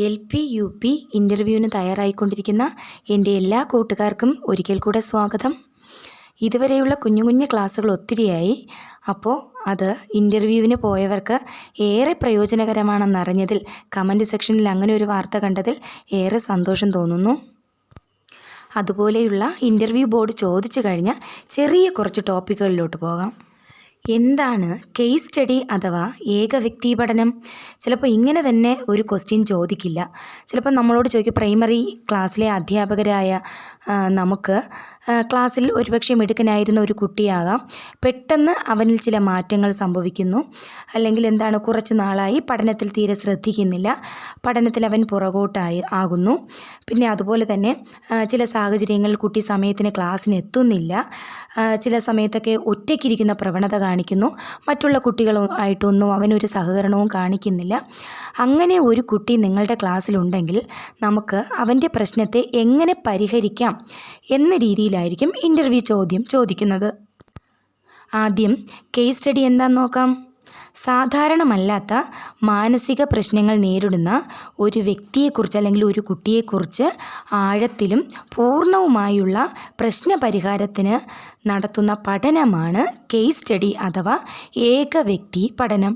LP, UP ഇൻ്റർവ്യൂവിന് തയ്യാറായിക്കൊണ്ടിരിക്കുന്ന എൻ്റെ എല്ലാ കൂട്ടുകാർക്കും ഒരിക്കൽ കൂടെ സ്വാഗതം. ഇതുവരെയുള്ള കുഞ്ഞു കുഞ്ഞു ക്ലാസ്സുകൾ ഒത്തിരിയായി. അപ്പോൾ അത് ഇൻ്റർവ്യൂവിന് പോയവർക്ക് ഏറെ പ്രയോജനകരമാണെന്നറിഞ്ഞതിൽ കമൻറ്റ് സെക്ഷനിൽ അങ്ങനെ ഒരു വാർത്ത കണ്ടതിൽ ഏറെ സന്തോഷം തോന്നുന്നു. അതുപോലെയുള്ള ഇൻ്റർവ്യൂ ബോർഡ് ചോദിച്ചു കഴിഞ്ഞ ചെറിയ കുറച്ച് ടോപ്പിക്കുകളിലോട്ട് പോകാം. എന്താണ് കേസ് സ്റ്റഡി അഥവാ ഏകവ്യക്തി പഠനം? ചിലപ്പോൾ ഇങ്ങനെ തന്നെ ഒരു ക്വസ്റ്റ്യൻ ചോദിക്കില്ല. ചിലപ്പോൾ നമ്മളോട് ചോദിക്കും, പ്രൈമറി ക്ലാസ്സിലെ അധ്യാപകരായ നമുക്ക് ക്ലാസ്സിൽ ഒരുപക്ഷെ മിടുക്കനായിരുന്ന ഒരു കുട്ടിയാകാം, പെട്ടെന്ന് അവനിൽ ചില മാറ്റങ്ങൾ സംഭവിക്കുന്നു. അല്ലെങ്കിൽ എന്താണ്, കുറച്ച് നാളായി പഠനത്തിൽ തീരെ ശ്രദ്ധിക്കുന്നില്ല, പഠനത്തിൽ അവൻ പുറകോട്ടായി ആകുന്നു. പിന്നെ അതുപോലെ തന്നെ ചില സാഹചര്യങ്ങളിൽ കുട്ടി സമയത്തിന് ക്ലാസ്സിന് എത്തുന്നില്ല, ചില സമയത്തൊക്കെ ഒറ്റയ്ക്കിരിക്കുന്ന പ്രവണത കാണിക്കുന്നു, മറ്റുള്ള കുട്ടികളുമായിട്ടൊന്നും അവനൊരു സഹകരണവും കാണിക്കുന്നില്ല. അങ്ങനെ ഒരു കുട്ടി നിങ്ങളുടെ ക്ലാസ്സിലുണ്ടെങ്കിൽ നമുക്ക് അവൻ്റെ പ്രശ്നത്തെ എങ്ങനെ പരിഹരിക്കാം എന്ന രീതിയിലായിരിക്കും ഇൻ്റർവ്യൂ ചോദ്യം ചോദിക്കുന്നത്. ആദ്യം കേസ് സ്റ്റഡി എന്താണെന്ന് നോക്കാം. സാധാരണമല്ലാത്ത മാനസിക പ്രശ്നങ്ങൾ നേരിടുന്ന ഒരു വ്യക്തിയെക്കുറിച്ച് അല്ലെങ്കിൽ ഒരു കുട്ടിയെക്കുറിച്ച് ആഴത്തിലും പൂർണ്ണവുമായുള്ള പ്രശ്നപരിഹാരത്തിന് നടത്തുന്ന പഠനമാണ് കേസ് സ്റ്റഡി അഥവാ ഏകവ്യക്തി പഠനം.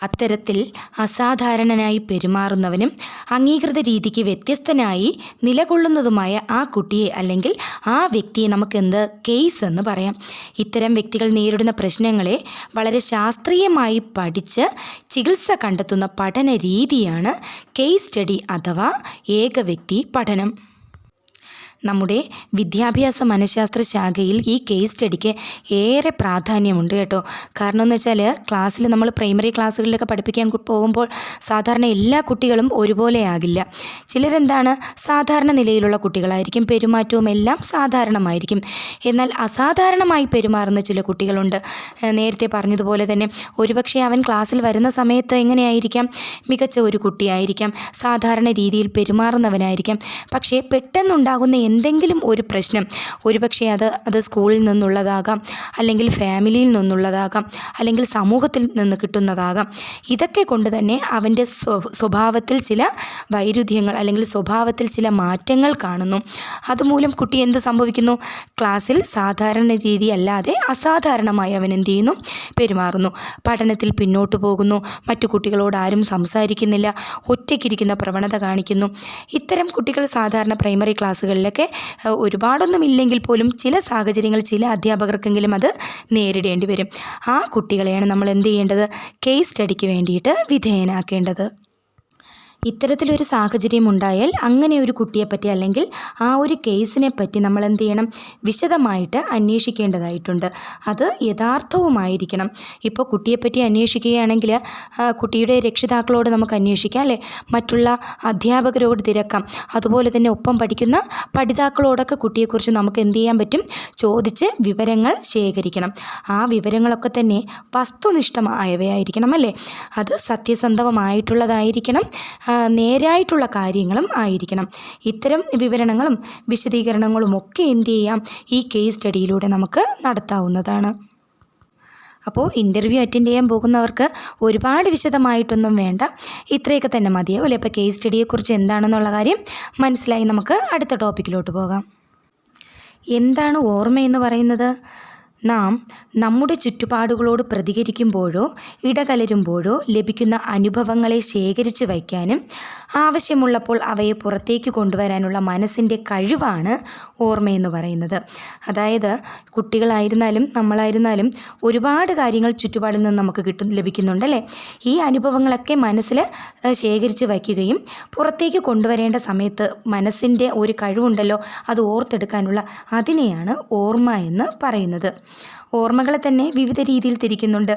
അത്തരത്തിൽ അസാധാരണനായി പെരുമാറുന്നവനും അംഗീകൃത രീതിക്ക് വ്യത്യസ്തനായി നിലകൊള്ളുന്നതുമായ ആ കുട്ടിയെ അല്ലെങ്കിൽ ആ വ്യക്തിയെ നമുക്ക് കേസ് എന്ന് പറയാം. ഇത്തരം വ്യക്തികൾ നേരിടുന്ന പ്രശ്നങ്ങളെ വളരെ ശാസ്ത്രീയമായി പഠിച്ച് ചികിത്സ കണ്ടെത്തുന്ന പഠന രീതിയാണ് കേസ് സ്റ്റഡി അഥവാ ഏകവ്യക്തി പഠനം. നമ്മുടെ വിദ്യാഭ്യാസ മനഃശാസ്ത്ര ശാഖയിൽ ഈ കേസ് സ്റ്റഡിക്ക് ഏറെ പ്രാധാന്യമുണ്ട് കേട്ടോ. കാരണം എന്ന് വെച്ചാൽ ക്ലാസ്സിൽ നമ്മൾ പ്രൈമറി ക്ലാസ്സുകളിലൊക്കെ പഠിപ്പിക്കാൻ പോകുമ്പോൾ സാധാരണ എല്ലാ കുട്ടികളും ഒരുപോലെ ആകില്ല. ചിലരെന്താണ്, സാധാരണ നിലയിലുള്ള കുട്ടികളായിരിക്കും, പെരുമാറ്റവും എല്ലാം സാധാരണമായിരിക്കും. എന്നാൽ അസാധാരണമായി പെരുമാറുന്ന ചില കുട്ടികളുണ്ട്. നേരത്തെ പറഞ്ഞതുപോലെ തന്നെ ഒരുപക്ഷെ അവൻ ക്ലാസ്സിൽ വരുന്ന സമയത്ത് എങ്ങനെയായിരിക്കാം, മികച്ച ഒരു കുട്ടിയായിരിക്കാം, സാധാരണ രീതിയിൽ പെരുമാറുന്നവനായിരിക്കാം. പക്ഷേ പെട്ടെന്നുണ്ടാകുന്ന എന്തെങ്കിലും ഒരു പ്രശ്നം, ഒരുപക്ഷെ അത് സ്കൂളിൽ നിന്നുള്ളതാകാം, അല്ലെങ്കിൽ ഫാമിലിയിൽ നിന്നുള്ളതാകാം, അല്ലെങ്കിൽ സമൂഹത്തിൽ നിന്ന് കിട്ടുന്നതാകാം. ഇതൊക്കെ കൊണ്ട് തന്നെ അവൻ്റെ സ്വഭാവത്തിൽ ചില വൈരുദ്ധ്യങ്ങൾ അല്ലെങ്കിൽ സ്വഭാവത്തിൽ ചില മാറ്റങ്ങൾ കാണുന്നു. അതുമൂലം കുട്ടി എന്ത് സംഭവിക്കുന്നു, ക്ലാസ്സിൽ സാധാരണ രീതി അല്ലാതെ അസാധാരണമായി അവൻ എന്ത് ചെയ്യുന്നു, പെരുമാറുന്നു. പഠനത്തിൽ പിന്നോട്ട് പോകുന്നു, മറ്റു കുട്ടികളോട് ആരും സംസാരിക്കുന്നില്ല, ഒറ്റയ്ക്കിരിക്കുന്ന പ്രവണത കാണിക്കുന്നു. ഇത്തരം കുട്ടികൾ സാധാരണ പ്രൈമറി ക്ലാസ്സുകളിലൊക്കെ ഒരുപാടൊന്നുമില്ലെങ്കിൽ പോലും ചില സാഹചര്യങ്ങൾ ചില അധ്യാപകർക്കെങ്കിലും അത് നേരിടേണ്ടി വരും. ആ കുട്ടികളെയാണ് നമ്മൾ എന്ത് ചെയ്യേണ്ടത്, കേസ് സ്റ്റഡിക്ക് വേണ്ടിയിട്ട് വിധേയനാക്കേണ്ടത്. ഇത്തരത്തിലൊരു സാഹചര്യം ഉണ്ടായാൽ അങ്ങനെ ഒരു കുട്ടിയെപ്പറ്റി അല്ലെങ്കിൽ ആ ഒരു കേസിനെ പറ്റി നമ്മൾ എന്ത് ചെയ്യണം, വിശദമായിട്ട് അന്വേഷിക്കേണ്ടതായിട്ടുണ്ട്. അത് യഥാർത്ഥവുമായിരിക്കണം. ഇപ്പോൾ കുട്ടിയെപ്പറ്റി അന്വേഷിക്കുകയാണെങ്കിൽ കുട്ടിയുടെ രക്ഷിതാക്കളോട് നമുക്ക് അന്വേഷിക്കാം, അല്ലേ, മറ്റുള്ള അധ്യാപകരോട് തിരക്കാം. അതുപോലെ തന്നെ ഒപ്പം പഠിക്കുന്ന പഠിതാക്കളോടൊക്കെ കുട്ടിയെക്കുറിച്ച് നമുക്ക് എന്ത് ചെയ്യാൻ പറ്റും, ചോദിച്ച് വിവരങ്ങൾ ശേഖരിക്കണം. ആ വിവരങ്ങളൊക്കെ തന്നെ വസ്തുനിഷ്ഠമായവയായിരിക്കണം, അല്ലേ, അത് സത്യസന്ധമായിട്ടുള്ളതായിരിക്കണം, നേരായിട്ടുള്ള കാര്യങ്ങളും ആയിരിക്കണം. ഇത്തരം വിവരണങ്ങളും വിശദീകരണങ്ങളും ഒക്കെ എന്ത് ചെയ്യാം, ഈ കേസ് സ്റ്റഡിയിലൂടെ നമുക്ക് നടത്താവുന്നതാണ്. അപ്പോൾ ഇൻ്റർവ്യൂ അറ്റൻഡ് ചെയ്യാൻ പോകുന്നവർക്ക് ഒരുപാട് വിശദമായിട്ടൊന്നും വേണ്ട, ഇത്രയൊക്കെ തന്നെ മതിയാവും, അല്ലേ. അപ്പോൾ കേസ് സ്റ്റഡിയെക്കുറിച്ച് എന്താണെന്നുള്ള കാര്യം മനസ്സിലായി. നമുക്ക് അടുത്ത ടോപ്പിക്കിലോട്ട് പോകാം. എന്താണ് ഓർമ്മയെന്ന് പറയുന്നത്? നാം നമ്മുടെ ചുറ്റുപാടുകളോട് പ്രതികരിക്കുമ്പോഴോ ഇടകലരുമ്പോഴോ ലഭിക്കുന്ന അനുഭവങ്ങളെ ശേഖരിച്ചു വയ്ക്കാനും ആവശ്യമുള്ളപ്പോൾ അവയെ പുറത്തേക്ക് കൊണ്ടുവരാനുള്ള മനസ്സിൻ്റെ കഴിവാണ് ഓർമ്മയെന്ന് പറയുന്നത്. അതായത് കുട്ടികളായിരുന്നാലും നമ്മളായിരുന്നാലും ഒരുപാട് കാര്യങ്ങൾ ചുറ്റുപാടിൽ നിന്ന് നമുക്ക് ലഭിക്കുന്നുണ്ടല്ലേ. ഈ അനുഭവങ്ങളൊക്കെ മനസ്സിൽ ശേഖരിച്ചു വയ്ക്കുകയും പുറത്തേക്ക് കൊണ്ടുവരേണ്ട സമയത്ത് മനസ്സിൻ്റെ ഒരു കഴിവുണ്ടല്ലോ, അത് ഓർത്തെടുക്കാനുള്ള, അതിനെയാണ് ഓർമ്മ എന്ന് പറയുന്നത്. ഓർമ്മകളെ തന്നെ വിവിധ രീതിയിൽ തിരിക്കുന്നുണ്ട്.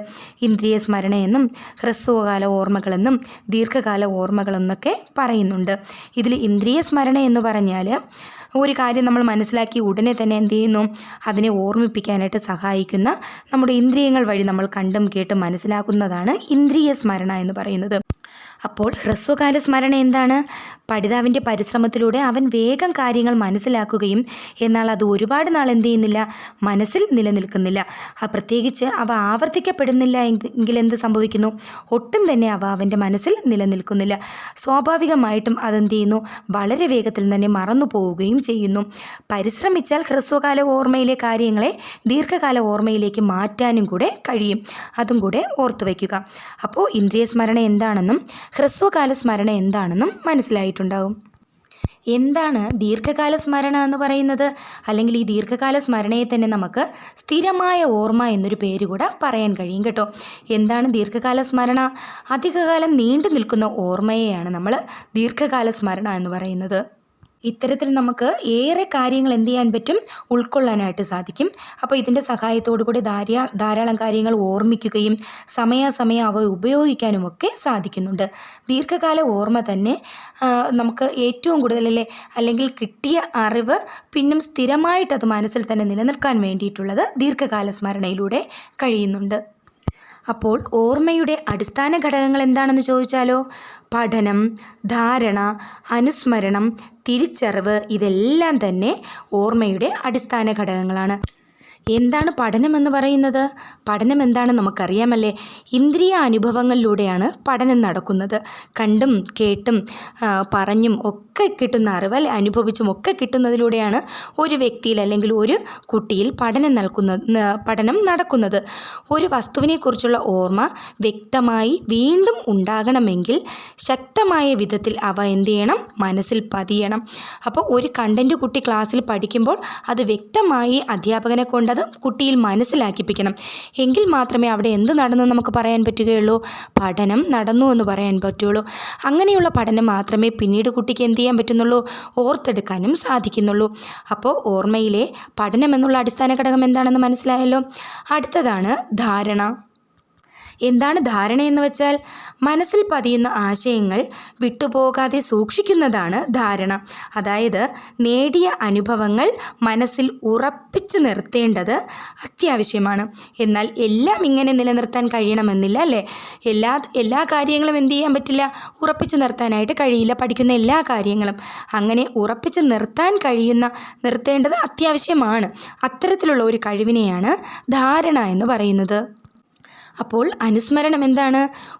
ഇന്ദ്രിയ സ്മരണയെന്നും ഹ്രസ്വകാല ഓർമ്മകളെന്നും ദീർഘകാല ഓർമ്മകളെന്നൊക്കെ പറയുന്നുണ്ട്. ഇതിൽ ഇന്ദ്രിയ സ്മരണ എന്ന് പറഞ്ഞാൽ ഒരു കാര്യം നമ്മൾ മനസ്സിലാക്കി ഉടനെ തന്നെ എന്ത് ചെയ്യുന്നു, അതിനെ ഓർമ്മിപ്പിക്കാനായിട്ട് സഹായിക്കുന്ന, നമ്മുടെ ഇന്ദ്രിയങ്ങൾ വഴി നമ്മൾ കണ്ടും കേട്ടും മനസ്സിലാക്കുന്നതാണ് ഇന്ദ്രിയ സ്മരണ എന്ന് പറയുന്നത്. അപ്പോൾ ഹ്രസ്വകാല സ്മരണ എന്താണ്? പഠിതാവിൻ്റെ പരിശ്രമത്തിലൂടെ അവൻ വേഗം കാര്യങ്ങൾ മനസ്സിലാക്കുകയും എന്നാൽ അത് ഒരുപാട് നാൾ എന്ത് ചെയ്യുന്നില്ല, മനസ്സിൽ നിലനിൽക്കുന്നില്ല. പ്രത്യേകിച്ച് അവ ആവർത്തിക്കപ്പെടുന്നില്ല എങ്കിൽ എന്ത് സംഭവിക്കുന്നു? ഒട്ടും തന്നെ അവ അവൻ്റെ മനസ്സിൽ നിലനിൽക്കുന്നില്ല. സ്വാഭാവികമായിട്ടും അതെന്ത് ചെയ്യുന്നു? വളരെ വേഗത്തിൽ തന്നെ മറന്നു പോവുകയും ചെയ്യുന്നു. പരിശ്രമിച്ചാൽ ഹ്രസ്വകാല ഓർമ്മയിലെ കാര്യങ്ങളെ ദീർഘകാല ഓർമ്മയിലേക്ക് മാറ്റാനും കൂടെ കഴിയും. അതും കൂടെ ഓർത്തു വയ്ക്കുക. അപ്പോൾ ഇന്ദ്രിയ സ്മരണ എന്താണെന്നും ഹ്രസ്വകാല സ്മരണ എന്താണെന്നും മനസ്സിലായിട്ടുണ്ടാകും. എന്താണ് ദീർഘകാല സ്മരണ എന്ന് പറയുന്നത്? അല്ലെങ്കിൽ ഈ ദീർഘകാല സ്മരണയെ തന്നെ നമുക്ക് സ്ഥിരമായ ഓർമ്മ എന്നൊരു പേര് കൂടെ പറയാൻ കഴിയും കേട്ടോ. എന്താണ് ദീർഘകാല സ്മരണ? അധികകാലം നീണ്ടു നിൽക്കുന്ന ഓർമ്മയെയാണ് നമ്മൾ ദീർഘകാല സ്മരണ എന്ന് പറയുന്നത്. ഇത്തരത്തിൽ നമുക്ക് ഏറെ കാര്യങ്ങൾ എന്ത് ചെയ്യാൻ പറ്റും? ഉൾക്കൊള്ളാനായിട്ട് സാധിക്കും. അപ്പോൾ ഇതിൻ്റെ സഹായത്തോടു കൂടി ധാരാളം കാര്യങ്ങൾ ഓർമ്മിക്കുകയും സമയാസമയം അവ ഉപയോഗിക്കാനുമൊക്കെ സാധിക്കുന്നുണ്ട്. ദീർഘകാല ഓർമ്മ തന്നെ നമുക്ക് ഏറ്റവും കൂടുതലല്ലേ, അല്ലെങ്കിൽ കിട്ടിയ അറിവ് പിന്നും സ്ഥിരമായിട്ടത് മനസ്സിൽ തന്നെ നിലനിൽക്കാൻ വേണ്ടിയിട്ടുള്ളത് ദീർഘകാല സ്മരണയിലൂടെ കഴിയുന്നുണ്ട്. അപ്പോൾ ഓർമ്മയുടെ അടിസ്ഥാന ഘടകങ്ങൾ എന്താണെന്ന് ചോദിച്ചാലോ? പഠനം, ധാരണ, അനുസ്മരണം, തിരിച്ചറിവ്, ഇതെല്ലാം തന്നെ ഓർമ്മയുടെ അടിസ്ഥാന ഘടകങ്ങളാണ്. എന്താണ് പഠനം എന്ന് പറയുന്നത്? പഠനം എന്താണെന്ന് നമുക്കറിയാമല്ലേ? ഇന്ദ്രിയ അനുഭവങ്ങളിലൂടെയാണ് പഠനം നടക്കുന്നത്. കണ്ടും കേട്ടും പറഞ്ഞും ഒക്കെ കിട്ടുന്ന അറിവ്, അല്ലെ, അനുഭവിച്ചും ഒക്കെ കിട്ടുന്നതിലൂടെയാണ് ഒരു വ്യക്തിയിൽ അല്ലെങ്കിൽ ഒരു കുട്ടിയിൽ പഠനം നടക്കുന്നത്. ഒരു വസ്തുവിനെക്കുറിച്ചുള്ള ഓർമ്മ വ്യക്തമായി വീണ്ടും ഉണ്ടാകണമെങ്കിൽ ശക്തമായ വിധത്തിൽ അവ എന്ത് ചെയ്യണം? മനസ്സിൽ പതിയണം. അപ്പോൾ ഒരു കണ്ടൻറ്റ് കുട്ടി ക്ലാസ്സിൽ പഠിക്കുമ്പോൾ അത് വ്യക്തമായി അധ്യാപകനെ കൊണ്ട് കുട്ടിയിൽ മനസ്സിലാക്കിപ്പിക്കണം. എങ്കിൽ മാത്രമേ അവിടെ എന്ത് നടന്നെന്ന് നമുക്ക് പറയാൻ പറ്റുകയുള്ളൂ? പഠനം നടന്നു എന്ന് പറയാൻ പറ്റുള്ളൂ. അങ്ങനെയുള്ള പഠനം മാത്രമേ പിന്നീട് കുട്ടിക്ക് എന്ത് ചെയ്യാൻ പറ്റുന്നുള്ളൂ? ഓർത്തെടുക്കാനും സാധിക്കുന്നുള്ളൂ. അപ്പോൾ ഓർമ്മയിലെ പഠനം എന്നുള്ള അടിസ്ഥാന ഘടകം എന്താണെന്ന് മനസ്സിലായല്ലോ. അടുത്തതാണ് ധാരണ. എന്താണ് ധാരണ എന്ന് വെച്ചാൽ? മനസ്സിൽ പതിയുന്ന ആശയങ്ങൾ വിട്ടുപോകാതെ സൂക്ഷിക്കുന്നതാണ് ധാരണ. അതായത് നേടിയ അനുഭവങ്ങൾ മനസ്സിൽ ഉറപ്പിച്ചു നിർത്തേണ്ടത് അത്യാവശ്യമാണ്. എന്നാൽ എല്ലാം ഇങ്ങനെ നിലനിർത്താൻ കഴിയണമെന്നില്ല, അല്ലേ? എല്ലാ കാര്യങ്ങളും എന്ത് ചെയ്യാൻ പറ്റില്ല? ഉറപ്പിച്ചു നിർത്താനായിട്ട് കഴിയില്ല. പഠിക്കുന്ന എല്ലാ കാര്യങ്ങളും അങ്ങനെ ഉറപ്പിച്ച് നിർത്തേണ്ടത് അത്യാവശ്യമാണ്. അത്തരത്തിലുള്ള ഒരു കഴിവിനെയാണ് ധാരണ എന്ന് പറയുന്നത്. അപ്പോൾ അനുസ്മരണം എന്താണ്?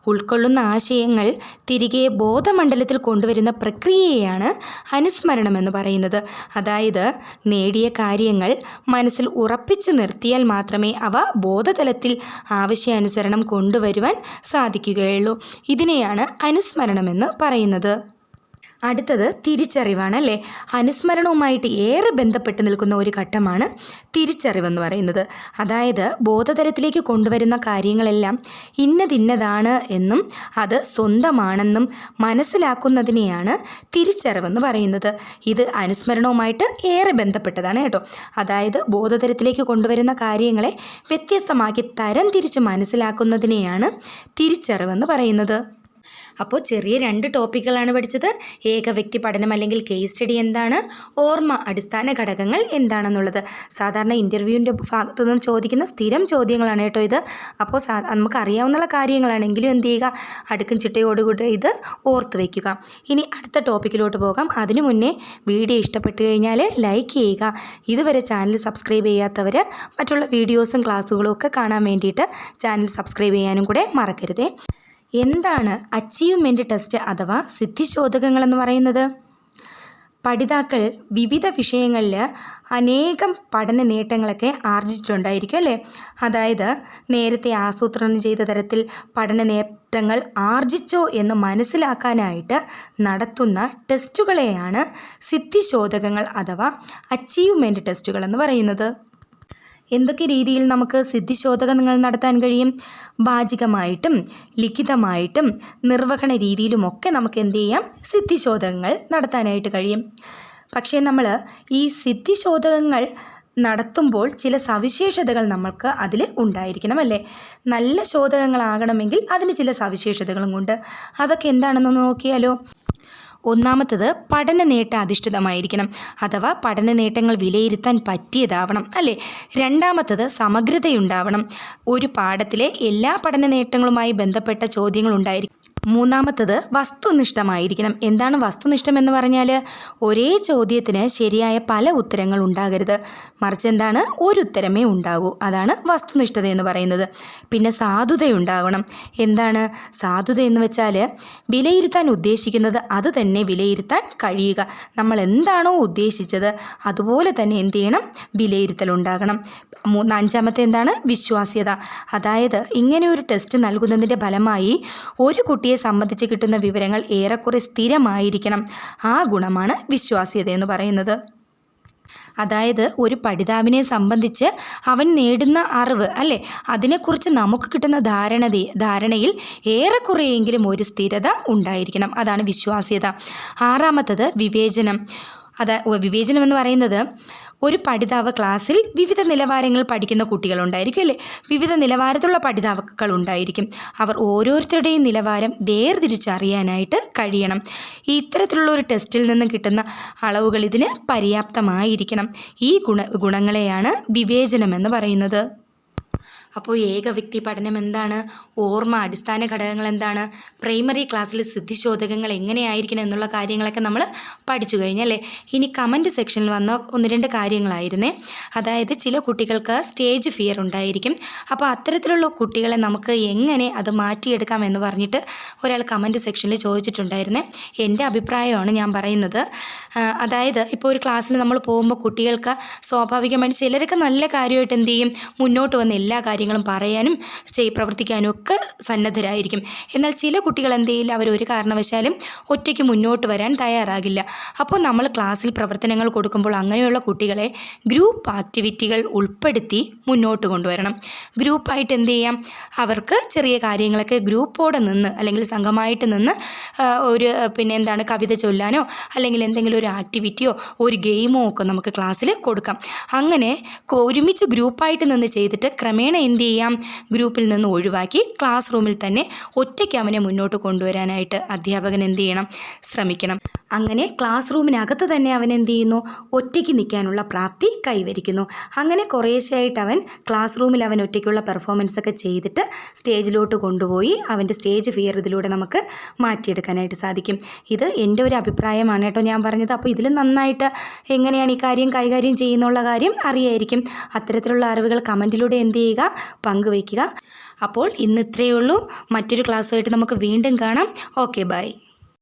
ഉൾക്കൊള്ളുന്ന ആശയങ്ങൾ തിരികെ ബോധമണ്ഡലത്തിൽ കൊണ്ടുവരുന്ന പ്രക്രിയയാണ് അനുസ്മരണം എന്ന് പറയുന്നത്. അതായത് നേടിയ കാര്യങ്ങൾ മനസ്സിൽ ഉറപ്പിച്ചു നിർത്തിയാൽ മാത്രമേ അവ ബോധതലത്തിൽ ആവശ്യാനുസരണം കൊണ്ടുവരുവാൻ സാധിക്കുകയുള്ളൂ. ഇതിനെയാണ് അനുസ്മരണം എന്ന് പറയുന്നത്. അടുത്തത് തിരിച്ചറിവാണ്, അല്ലേ? അനുസ്മരണവുമായിട്ട് ഏറെ ബന്ധപ്പെട്ട് നിൽക്കുന്ന ഒരു ഘട്ടമാണ് തിരിച്ചറിവെന്ന് പറയുന്നത്. അതായത് ബോധതലത്തിലേക്ക് കൊണ്ടുവരുന്ന കാര്യങ്ങളെല്ലാം ഇന്നതാണ് എന്നും അത് സ്വന്തമാണെന്നും മനസ്സിലാക്കുന്നതിനെയാണ് തിരിച്ചറിവെന്ന് പറയുന്നത്. ഇത് അനുസ്മരണവുമായിട്ട് ഏറെ ബന്ധപ്പെട്ടതാണ് കേട്ടോ. അതായത് ബോധതലത്തിലേക്ക് കൊണ്ടുവരുന്ന കാര്യങ്ങളെ വ്യത്യസ്തമാക്കി തരം തിരിച്ച് മനസ്സിലാക്കുന്നതിനെയാണ് തിരിച്ചറിവെന്ന് പറയുന്നത്. അപ്പോൾ ചെറിയ 2 ടോപ്പിക്കുകളാണ് പഠിച്ചത്. ഏകവ്യക്തി പഠനം അല്ലെങ്കിൽ കേസ് സ്റ്റഡി എന്താണ്, ഓർമ്മ അടിസ്ഥാന ഘടകങ്ങൾ എന്താണെന്നുള്ളത്. സാധാരണ ഇൻ്റർവ്യൂവിൻ്റെ ഭാഗത്തു നിന്ന് ചോദിക്കുന്ന സ്ഥിരം ചോദ്യങ്ങളാണ് കേട്ടോ ഇത്. അപ്പോൾ നമുക്ക് അറിയാവുന്ന കാര്യങ്ങളാണെങ്കിലും എന്ത് ചെയ്യുക? അടുക്കും ചിട്ടയോടുകൂടി ഇത് ഓർത്ത് വയ്ക്കുക. ഇനി അടുത്ത ടോപ്പിക്കിലോട്ട് പോകാം. അതിനു മുന്നേ വീഡിയോ ഇഷ്ടപ്പെട്ടു കഴിഞ്ഞാൽ ലൈക്ക് ചെയ്യുക. ഇതുവരെ ചാനൽ സബ്സ്ക്രൈബ് ചെയ്യാത്തവർ മറ്റുള്ള വീഡിയോസും ക്ലാസ്സുകളും ഒക്കെ കാണാൻ വേണ്ടിയിട്ട് ചാനൽ സബ്സ്ക്രൈബ് ചെയ്യാനും കൂടെ മറക്കരുതേ. എന്താണ് അച്ചീവ്മെൻറ്റ് ടെസ്റ്റ് അഥവാ സിദ്ധിശോധകങ്ങളെന്ന് പറയുന്നത്? പഠിതാക്കൾ വിവിധ വിഷയങ്ങളിൽ അനേകം പഠന നേട്ടങ്ങളൊക്കെ ആർജിച്ചിട്ടുണ്ടായിരിക്കും, അല്ലേ? അതായത് നേരത്തെ ആസൂത്രണം ചെയ്ത തരത്തിൽ പഠന നേട്ടങ്ങൾ ആർജിച്ചോ എന്ന് മനസ്സിലാക്കാനായിട്ട് നടത്തുന്ന ടെസ്റ്റുകളെയാണ് സിദ്ധിശോധകങ്ങൾ അഥവാ അച്ചീവ്മെൻറ്റ് ടെസ്റ്റുകൾ എന്ന് പറയുന്നത്. എന്തൊക്കെ രീതിയിൽ നമുക്ക് സിദ്ധിശോധകങ്ങൾ നടത്താൻ കഴിയും? ഭാഗികമായിട്ടും ലിഖിതമായിട്ടും നിർവഹണ രീതിയിലുമൊക്കെ നമുക്ക് എന്ത് ചെയ്യാം? സിദ്ധിശോധകങ്ങൾ നടത്താനായിട്ട് കഴിയും. പക്ഷേ നമ്മൾ ഈ സിദ്ധിശോധകങ്ങൾ നടത്തുമ്പോൾ ചില സവിശേഷതകൾ നമുക്ക് അതിൽ ഉണ്ടായിരിക്കണം, അല്ലേ? നല്ല ശോധകങ്ങളാകണമെങ്കിൽ അതിന് ചില സവിശേഷതകളും ഉണ്ട്. അതൊക്കെ എന്താണെന്നൊന്ന് നോക്കിയാലോ. ഒന്നാമത്തത് പഠന നേട്ട അധിഷ്ഠിതമായിരിക്കണം, അഥവാ പഠന നേട്ടങ്ങൾ വിലയിരുത്താൻ പറ്റിയതാവണം അല്ലേ. രണ്ടാമത്തത് സമഗ്രതയുണ്ടാവണം, ഒരു പാഠത്തിലെ എല്ലാ പഠന നേട്ടങ്ങളുമായി ബന്ധപ്പെട്ട ചോദ്യങ്ങൾ ഉണ്ടായിരിക്കും. മൂന്നാമത്തത് വസ്തുനിഷ്ഠമായിരിക്കണം. എന്താണ് വസ്തുനിഷ്ഠം എന്ന് പറഞ്ഞാൽ ഒരേ ചോദ്യത്തിന് ശരിയായ പല ഉത്തരങ്ങൾ ഉണ്ടാകരുത്, മറിച്ച് എന്താണ് ഒരു ഉത്തരമേ ഉണ്ടാകൂ, അതാണ് വസ്തുനിഷ്ഠത എന്ന് പറയുന്നത്. പിന്നെ സാധുതയുണ്ടാകണം. എന്താണ് സാധുത എന്ന് വെച്ചാൽ വിലയിരുത്താൻ ഉദ്ദേശിക്കുന്നത് അത് തന്നെ വിലയിരുത്താൻ കഴിയുക, നമ്മൾ എന്താണോ ഉദ്ദേശിച്ചത് അതുപോലെ തന്നെ എന്ത് ചെയ്യണം, വിലയിരുത്തലുണ്ടാകണം. അഞ്ചാമത്തെ എന്താണ് വിശ്വാസ്യത, അതായത് ഇങ്ങനെ ഒരു ടെസ്റ്റ് നൽകുന്നതിൻ്റെ ഫലമായി ഒരു കുട്ടിയെ സംബന്ധിച്ച് കിട്ടുന്ന വിവരങ്ങൾ ഏറെക്കുറെ സ്ഥിരമായിരിക്കണം. ആ ഗുണമാണ് വിശ്വാസ്യത എന്ന് പറയുന്നത്. അതായത് ഒരു പഠിതാവിനെ സംബന്ധിച്ച് അവൻ നേടുന്ന അറിവ് അല്ലേ, അതിനെക്കുറിച്ച് നമുക്ക് കിട്ടുന്ന ധാരണയിൽ ഏറെക്കുറെയെങ്കിലും ഒരു സ്ഥിരത ഉണ്ടായിരിക്കണം, അതാണ് വിശ്വാസ്യത. ആറാമത്തത് വിവേചനം. വിവേചനം എന്ന് പറയുന്നത് ഒരു പഠിതാവ് ക്ലാസ്സിൽ വിവിധ നിലവാരങ്ങൾ പഠിക്കുന്ന കുട്ടികളുണ്ടായിരിക്കും അല്ലേ, വിവിധ നിലവാരത്തിലുള്ള പഠിതാക്കൾ ഉണ്ടായിരിക്കും. അവർ ഓരോരുത്തരുടെയും നിലവാരം വേർതിരിച്ചറിയാനായിട്ട് കഴിയണം. ഇത്തരത്തിലുള്ള ഒരു ടെസ്റ്റിൽ നിന്ന് കിട്ടുന്ന അളവുകൾ ഇതിന് പര്യാപ്തമായിരിക്കണം. ഈ ഗുണങ്ങളെയാണ് വിവേചനം എന്ന് പറയുന്നത്. അപ്പോൾ ഏകവ്യക്തി പഠനം എന്താണ്, ഓർമ്മ, അടിസ്ഥാന ഘടകങ്ങൾ എന്താണ്, പ്രൈമറി ക്ലാസ്സിൽ സിദ്ധിശോധകങ്ങൾ എങ്ങനെയായിരിക്കണം എന്നുള്ള കാര്യങ്ങളൊക്കെ നമ്മൾ പഠിച്ചു കഴിഞ്ഞല്ലേ. ഇനി കമൻറ്റ് സെക്ഷനിൽ വന്ന 1-2 കാര്യങ്ങളായിരുന്നേ. അതായത് ചില കുട്ടികൾക്ക് സ്റ്റേജ് ഫിയർ ഉണ്ടായിരിക്കും. അപ്പോൾ അത്തരത്തിലുള്ള കുട്ടികളെ നമുക്ക് എങ്ങനെ അത് മാറ്റിയെടുക്കാം എന്ന് പറഞ്ഞിട്ട് ഒരാൾ കമൻറ്റ് സെക്ഷനിൽ ചോദിച്ചിട്ടുണ്ടായിരുന്നേ. എൻ്റെ അഭിപ്രായമാണ് ഞാൻ പറയുന്നത്. അതായത് ഇപ്പോൾ ഒരു ക്ലാസ്സിൽ നമ്മൾ പോകുമ്പോൾ കുട്ടികൾക്ക് സ്വാഭാവികമായിട്ട് ചിലരൊക്കെ നല്ല കാര്യമായിട്ട് എന്ത് ചെയ്യും, മുന്നോട്ട് വന്ന് എല്ലാ കാര്യങ്ങളും പറയാനും പ്രവർത്തിക്കാനും ഒക്കെ സന്നദ്ധരായിരിക്കും. എന്നാൽ ചില കുട്ടികൾ എന്ത് ചെയ്യില്ല, അവരൊരു കാരണവശാലും ഒറ്റയ്ക്ക് മുന്നോട്ട് വരാൻ തയ്യാറാകില്ല. അപ്പോൾ നമ്മൾ ക്ലാസ്സിൽ പ്രവർത്തനങ്ങൾ കൊടുക്കുമ്പോൾ അങ്ങനെയുള്ള കുട്ടികളെ ഗ്രൂപ്പ് ആക്ടിവിറ്റികൾ ഉൾപ്പെടുത്തി മുന്നോട്ട് കൊണ്ടുവരണം. ഗ്രൂപ്പായിട്ട് എന്ത് ചെയ്യാം, അവർക്ക് ചെറിയ കാര്യങ്ങളൊക്കെ ഗ്രൂപ്പോടെ നിന്ന് അല്ലെങ്കിൽ സംഘമായിട്ട് നിന്ന് ഒരു കവിത ചൊല്ലാനോ അല്ലെങ്കിൽ എന്തെങ്കിലും ഒരു ആക്ടിവിറ്റിയോ ഒരു ഗെയിമോ ഒക്കെ നമുക്ക് ക്ലാസ്സിൽ കൊടുക്കാം. അങ്ങനെ ഒരുമിച്ച് ഗ്രൂപ്പായിട്ട് നിന്ന് ചെയ്തിട്ട് ക്രമേണ എന്ത് ചെയ്യാം, ഗ്രൂപ്പിൽ നിന്ന് ഒഴിവാക്കി ക്ലാസ് റൂമിൽ തന്നെ ഒറ്റയ്ക്ക് അവനെ മുന്നോട്ട് കൊണ്ടുവരാനായിട്ട് അധ്യാപകൻ എന്ത് ചെയ്യണം, ശ്രമിക്കണം. അങ്ങനെ ക്ലാസ് റൂമിനകത്ത് തന്നെ അവൻ എന്ത് ചെയ്യുന്നു, ഒറ്റയ്ക്ക് നിൽക്കാനുള്ള പ്രാപ്തി കൈവരിക്കുന്നു. അങ്ങനെ കുറേശ്ശെയായിട്ട് അവൻ ക്ലാസ് റൂമിൽ അവൻ ഒറ്റയ്ക്കുള്ള പെർഫോമൻസ് ഒക്കെ ചെയ്തിട്ട് സ്റ്റേജിലോട്ട് കൊണ്ടുപോയി അവൻ്റെ സ്റ്റേജ് ഫിയർ ഇതിലൂടെ നമുക്ക് മാറ്റിയെടുക്കാനായിട്ട് സാധിക്കും. ഇത് എൻ്റെ ഒരു അഭിപ്രായമാണ് കേട്ടോ ഞാൻ പറഞ്ഞത്. അപ്പോൾ ഇതിൽ നന്നായിട്ട് എങ്ങനെയാണ് ഈ കാര്യം കൈകാര്യം ചെയ്യുന്നുള്ള കാര്യം അറിയായിരിക്കും. അത്തരത്തിലുള്ള അറിവുകൾ കമൻറ്റിലൂടെ എന്ത് ചെയ്യുക, പങ്കുവയ്ക്കുക. അപ്പോൾ ഇന്ന് ഇത്രയേ ഉള്ളൂ. മറ്റൊരു ക്ലാസ്സുമായിട്ട് നമുക്ക് വീണ്ടും കാണാം. Okay, by.